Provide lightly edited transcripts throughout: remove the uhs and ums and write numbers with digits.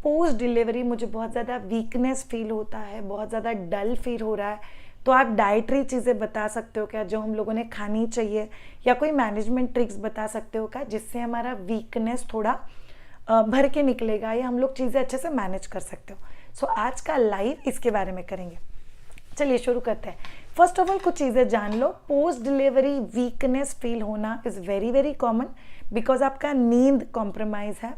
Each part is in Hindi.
पोस्ट डिलीवरी मुझे बहुत ज़्यादा वीकनेस फील होता है, बहुत ज़्यादा डल फील हो रहा है, तो आप डाइटरी चीज़ें बता सकते हो क्या जो हम लोगों ने खानी चाहिए, या कोई मैनेजमेंट ट्रिक्स बता सकते हो क्या जिससे हमारा वीकनेस थोड़ा भर के निकलेगा या हम लोग चीज़ें अच्छे से मैनेज कर सकते हो। सो आज का लाइव इसके बारे में करेंगे। चलिए शुरू करते हैं। फर्स्ट ऑफ ऑल कुछ चीज़ें जान लो। पोस्ट डिलीवरी वीकनेस फील होना is very very common because आपका नींद कॉम्प्रोमाइज़ है,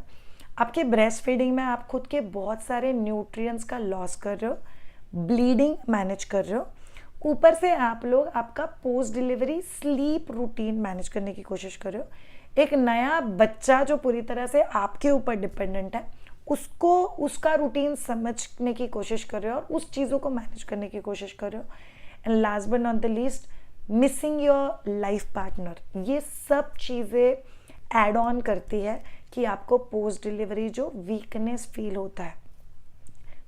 आपके ब्रेस्ट फीडिंग में आप खुद के बहुत सारे न्यूट्रिएंट्स का लॉस कर रहे हो, ब्लीडिंग मैनेज कर रहे हो, ऊपर से आप लोग आपका post delivery sleep routine manage करने की कोशिश कर रहे हो। एक नया बच्चा जो पूरी तरह से आपके ऊपर डिपेंडेंट है उसको उसका रूटीन समझने की कोशिश कर रहे हो और उस चीज़ों को मैनेज करने की कोशिश कर रहे हो। And last but not the least, missing your life partner, ये सब चीज़ें एड ऑन करती है कि आपको पोस्ट डिलीवरी जो वीकनेस फील होता है।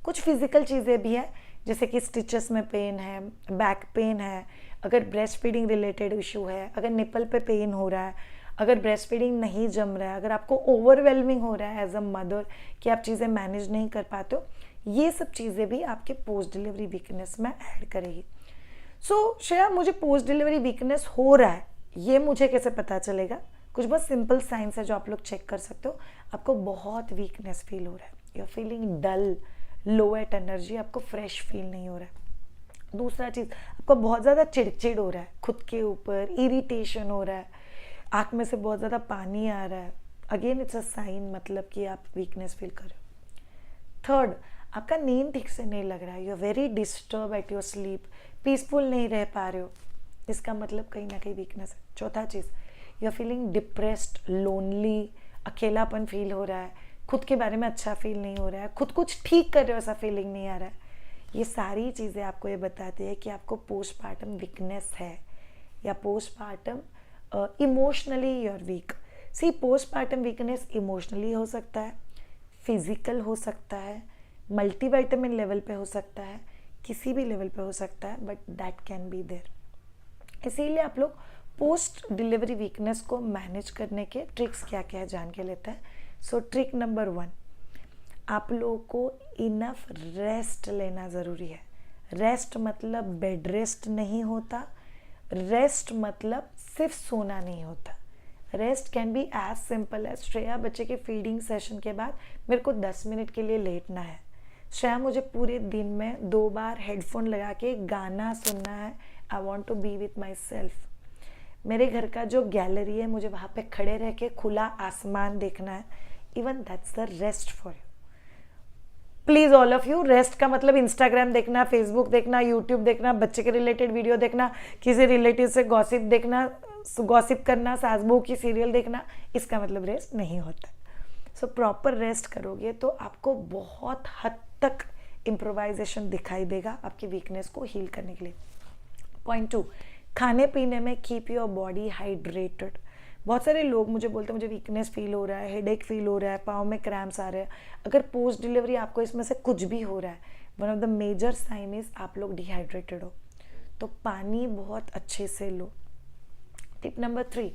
कुछ फिजिकल चीज़ें भी है जैसे कि स्टिचेस में पेन है, बैक पेन है, अगर ब्रेस्ट फीडिंग रिलेटेड इशू है, अगर निपल पे पेन हो रहा है, अगर ब्रेस्ट फीडिंग नहीं जम रहा है, अगर आपको ओवरवेलमिंग हो रहा है एज अ मदर कि आप चीज़ें मैनेज नहीं कर पाते हो, ये सब चीज़ें भी आपके पोस्ट डिलीवरी वीकनेस में ऐड करेगी। सो श्रेया, मुझे पोस्ट डिलीवरी वीकनेस हो रहा है, ये मुझे कैसे पता चलेगा? कुछ बहुत सिंपल साइंस है जो आप लोग चेक कर सकते हो। आपको बहुत वीकनेस फील हो रहा है, you are feeling dull, low at energy, आपको फ्रेश फील नहीं हो रहा है। दूसरा चीज़, आपको बहुत ज़्यादा चिड़चिड़ हो रहा है खुद के ऊपर, इरिटेशन हो रहा है, आँख में से बहुत ज़्यादा पानी आ रहा है, अगेन इट्स अ साइन, मतलब कि आप वीकनेस फील कर रहे हो। थर्ड, आपका नींद ठीक से नहीं लग रहा है, you are very disturb at your sleep, peaceful नहीं रह पा रहे हो, इसका मतलब कहीं ना कहीं वीकनेस है। चौथा चीज़, you are feeling depressed, lonely, अकेलापन फील हो रहा है, खुद के बारे में अच्छा फील नहीं हो रहा है, खुद कुछ ठीक कर रहे हो ऐसा फीलिंग नहीं आ रहा है। ये सारी चीज़ें आपको ये बताती है कि आपको पोस्टपार्टम वीकनेस है या postpartum emotionally you are weak. See, postpartum weakness emotionally हो सकता है, फिजिकल हो सकता है, मल्टीविटामिन लेवल पे हो सकता है, किसी भी लेवल पे हो सकता है, but that can be there. इसीलिए आप लोग पोस्ट डिलीवरी वीकनेस को मैनेज करने के ट्रिक्स क्या क्या है जान के लेते हैं। सो ट्रिक नंबर 1, आप लोगों को इनफ रेस्ट लेना ज़रूरी है। रेस्ट मतलब बेड रेस्ट नहीं होता, रेस्ट मतलब सिर्फ सोना नहीं होता। Rest can be as simple as, Shreya बच्चे के फीडिंग सेशन के बाद मेरे को 10 मिनट के लिए लेटना है, श्रेया मुझे पूरे दिन में 2 बार हेडफोन लगा के गाना सुनना है, I want to be with myself, मेरे घर का जो गैलरी है मुझे वहाँ पे खड़े रह के खुला आसमान देखना है, even that's the rest for you. Please all of you, rest का मतलब इंस्टाग्राम देखना, फेसबुक देखना, यूट्यूब देखना, बच्चे के रिलेटेड वीडियो देखना, किसी रिलेटिव से गॉसिप देखना, गॉसिप करना, सास बहू की सीरियल देखना, इसका मतलब रेस्ट नहीं होता। सो प्रॉपर रेस्ट करोगे तो आपको बहुत हद तक इम्प्रोवाइजेशन दिखाई देगा आपकी वीकनेस को हील करने के लिए। पॉइंट 2, खाने पीने में कीप योर बॉडी हाइड्रेटेड। बहुत सारे लोग मुझे बोलते हैं मुझे वीकनेस फील हो रहा है, हेडेक फील हो रहा है, पाँव में क्रैम्प्स आ रहे हैं। अगर पोस्ट डिलीवरी आपको इसमें से कुछ भी हो रहा है, one of the major sign is आप लोग डिहाइड्रेटेड हो, तो पानी बहुत अच्छे से लो। Tip number 3,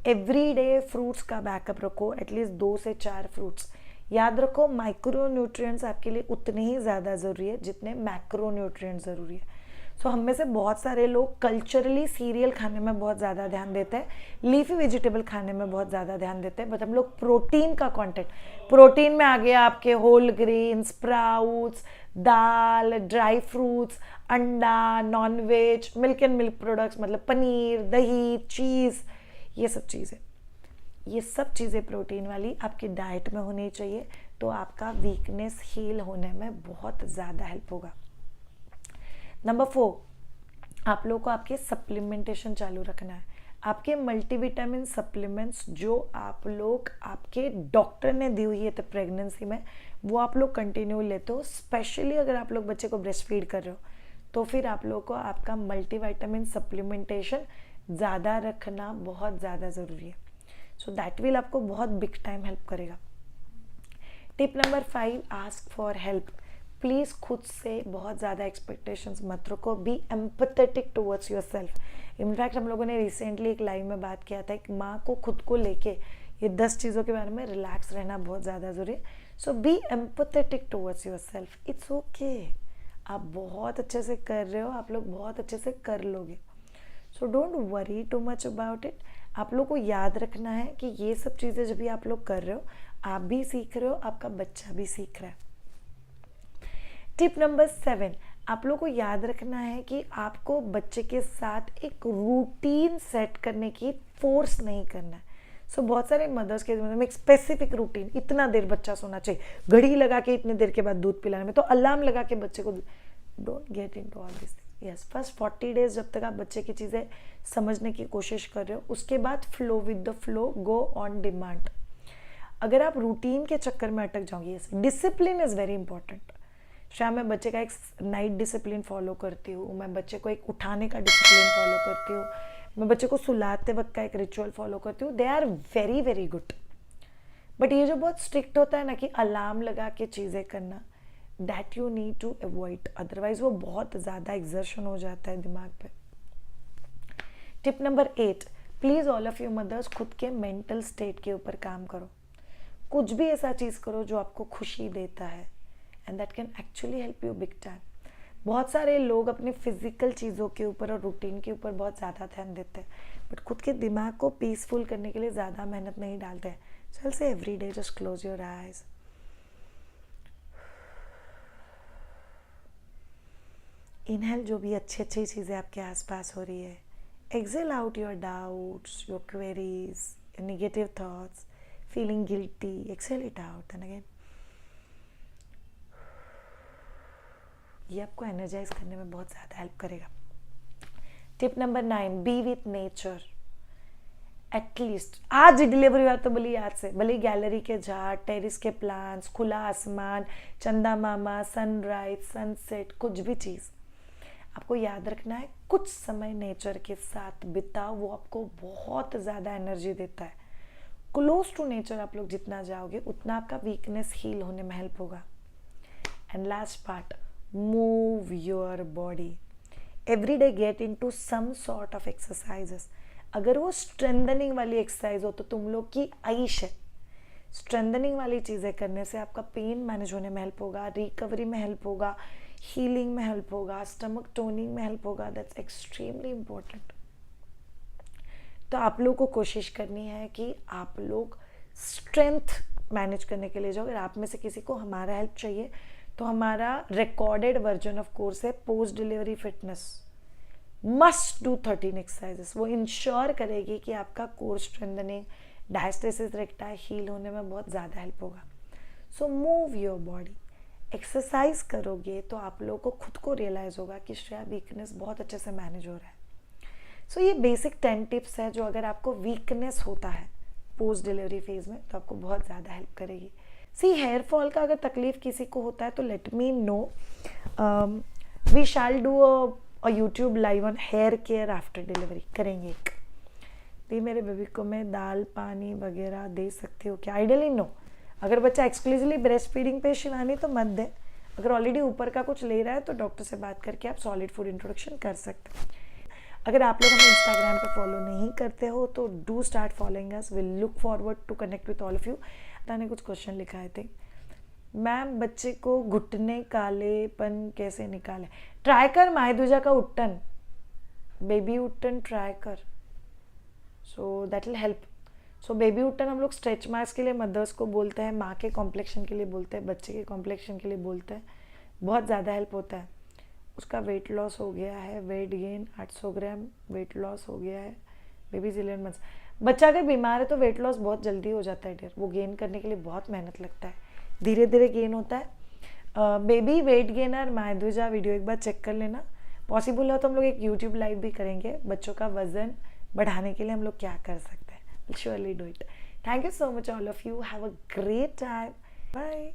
every day fruits का बैकअप रखो, एटलीस्ट 2 से 4 फ्रूट्स। याद रखो, माइक्रो न्यूट्रिएंट्स आपके लिए उतने ही ज़्यादा ज़रूरी है जितने मैक्रो न्यूट्रिएंट्स ज़रूरी है। सो हम में से बहुत सारे लोग कल्चरली सीरियल खाने में बहुत ज़्यादा ध्यान देते हैं, लीफी वेजिटेबल खाने में बहुत ज़्यादा ध्यान देते हैं, बट हम लोग प्रोटीन का कंटेंट, प्रोटीन में आ गया आपके होल ग्रेन, स्प्राउट्स, दाल, ड्राई फ्रूट्स, अंडा, nonveg, milk and milk products मतलब पनीर, दही, चीज़, ये सब चीज़ें प्रोटीन वाली आपकी डाइट में होनी चाहिए, तो आपका वीकनेस हील होने में बहुत ज़्यादा हेल्प होगा। नंबर 4, आप लोगों को आपके सप्लीमेंटेशन चालू रखना है। आपके मल्टीविटामिन सप्लीमेंट्स जो आप लोग आपके डॉक्टर ने दी हुई है तो प्रेगनेंसी में, वो आप लोग कंटिन्यू लेते हो। स्पेशली अगर आप लोग बच्चे को ब्रेस्ट फीड कर रहे हो तो फिर आप लोगों को आपका मल्टीविटामिन सप्लीमेंटेशन ज़्यादा रखना बहुत ज़्यादा ज़रूरी है। सो दैट विल आपको बहुत बिग टाइम हेल्प करेगा। Tip number 5, ask for help. Please खुद से बहुत ज़्यादा एक्सपेक्टेशंस मत रखो, be empathetic towards yourself. In fact हम लोगों ने रिसेंटली एक लाइव में बात किया था, एक माँ को खुद को लेके ये 10 चीज़ों के बारे में रिलैक्स रहना बहुत ज़्यादा ज़रूरी है। So be empathetic towards yourself, it's okay. आप बहुत अच्छे से कर रहे हो, आप लोग बहुत अच्छे से कर लोगे। So don't worry too much about it. आप लोग को याद रखना है कि ये सब चीज़ें जब भी आप लोग कर रहे हो, आप भी सीख रहे हो, आपका बच्चा भी सीख रहा है। टिप नंबर 7, आप लोग को याद रखना है कि आपको बच्चे के साथ एक रूटीन सेट करने की फोर्स नहीं करना है। सो बहुत सारे मदर्स के मतलब एक स्पेसिफिक रूटीन, इतना देर बच्चा सोना चाहिए, घड़ी लगा के इतने देर के बाद दूध पिलाने में, तो अलार्म लगा के बच्चे को, don't get into all this. Yes, first 40 days जब तक आप बच्चे की चीज़ें समझने की कोशिश कर रहे हो, उसके बाद flow with the flow, go on demand. अगर आप रूटीन के चक्कर में अटक जाओगे, yes, discipline is very important. शायद मैं बच्चे का एक नाइट डिसिप्लिन फॉलो करती हूँ, मैं बच्चे को एक उठाने का डिसिप्लिन फॉलो करती हूँ, मैं बच्चे को सुलाते वक्त का एक रिचुअल फॉलो करती हूँ। They are very very good. But ये जो बहुत स्ट्रिक्ट होता है ना कि अलार्म लगा के चीज़ें करना, that you need to avoid, otherwise वो बहुत ज़्यादा एक्सर्शन हो जाता है दिमाग पे। Tip number 8, please all of you mothers खुद के मेंटल स्टेट के ऊपर काम करो। कुछ भी ऐसा चीज़ करो जो आपको खुशी देता है, and that can actually help you big time. बहुत सारे लोग अपनी फिजिकल चीज़ों के ऊपर और रूटीन के ऊपर बहुत ज़्यादा ध्यान देते हैं, बट खुद के दिमाग को पीसफुल करने के लिए ज़्यादा मेहनत नहीं डालते हैं। चल से every day just close your eyes, inhale जो भी अच्छी अच्छी चीज़ें आपके आसपास हो रही है, exhale out your doubts, your queries, negative thoughts, feeling guilty, exhale it out and again. ये आपको एनर्जाइज करने में बहुत ज़्यादा हेल्प करेगा। Tip number 9, be with nature. At least आज डिलीवरी हुआ तो भले याद से, भले गैलरी के झाड़, टेरिस के प्लांट्स, खुला आसमान, चंदा मामा, सनराइज, सनसेट, कुछ भी चीज़ आपको याद रखना है, कुछ समय नेचर के साथ बिताओ, वो आपको बहुत ज़्यादा एनर्जी देता है। क्लोज टू नेचर आप लोग जितना जाओगे उतना आपका वीकनेस हील होने में हेल्प होगा। And last part, move your body every day, get into some sort of exercises। अगर वो स्ट्रेंथनिंग वाली एक्सरसाइज हो तो तुम लोग की आयुष है। स्ट्रेंथनिंग वाली चीज़ें करने से आपका पेन मैनेज होने में हेल्प होगा, रिकवरी में हेल्प होगा, हीलिंग में हेल्प होगा, स्टमक टोनिंग में हेल्प होगा। That's extremely important. तो आप लोग को कोशिश करनी है कि आप लोग स्ट्रेंथ मैनेज करने के लिए जाओ। अगर आप में से किसी को हमारा हेल्प चाहिए तो हमारा रिकॉर्डेड वर्जन ऑफ कोर्स है post delivery fitness, must do 13 exercises. वो इंश्योर करेगी कि आपका core strengthening, diastasis recti heal होने में बहुत ज़्यादा हेल्प होगा। So move your body, exercise करोगे तो आप लोगों को खुद को रियलाइज होगा कि श्रेया वीकनेस बहुत अच्छे से मैनेज हो रहा है। सो ये बेसिक 10 टिप्स है जो अगर आपको वीकनेस होता है पोस्ट डिलीवरी फेज में तो आपको बहुत ज़्यादा हेल्प करेगी। सी हेयर फॉल का अगर तकलीफ किसी को होता है तो let me know, we shall do a YouTube live on hair care after delivery, करेंगे एक। भी मेरे बेबी को मैं दाल पानी वगैरह दे सकती हूँ क्या? Ideally no. अगर बच्चा एक्सक्लूसिवली ब्रेस्ट फीडिंग पे शिवानी तो मत दे। अगर ऑलरेडी ऊपर का कुछ ले रहा है तो डॉक्टर से बात करके आप सॉलिड फूड इंट्रोडक्शन कर सकते हैं। अगर आप लोग हमें इंस्टाग्राम पे फॉलो नहीं करते हो तो do start following us, will look forward to connect with all of you. मैंने कुछ क्वेश्चन लिखा है थे, मैम बच्चे को घुटने कालेपन कैसे निकाले? ट्राई कर मायदुजा का उट्टन, बेबी उट्टन ट्राई कर, so that will help. So baby उट्टन हम लोग स्ट्रेच मार्क्स के लिए मदर्स को बोलते हैं, माँ के कॉम्प्लेक्शन के लिए बोलते हैं, बच्चे के कॉम्प्लेक्शन के लिए बोलते हैं, बहुत ज़्यादा हेल्प होता है। उसका वेट लॉस हो गया है, weight gain 800 gram weight loss हो गया है, बेबी 11 मंथ्स। बच्चा अगर बीमार है तो वेट लॉस बहुत जल्दी हो जाता है डियर, वो गेन करने के लिए बहुत मेहनत लगता है, धीरे धीरे गेन होता है। बेबी वेट गेनर मायदुजा वीडियो एक बार चेक कर लेना, पॉसिबल हो तो हम लोग एक यूट्यूब लाइव भी करेंगे, बच्चों का वजन बढ़ाने के लिए हम लोग क्या कर सकते हैं। Will surely do it. Thank you so much all of you, have a great time, bye.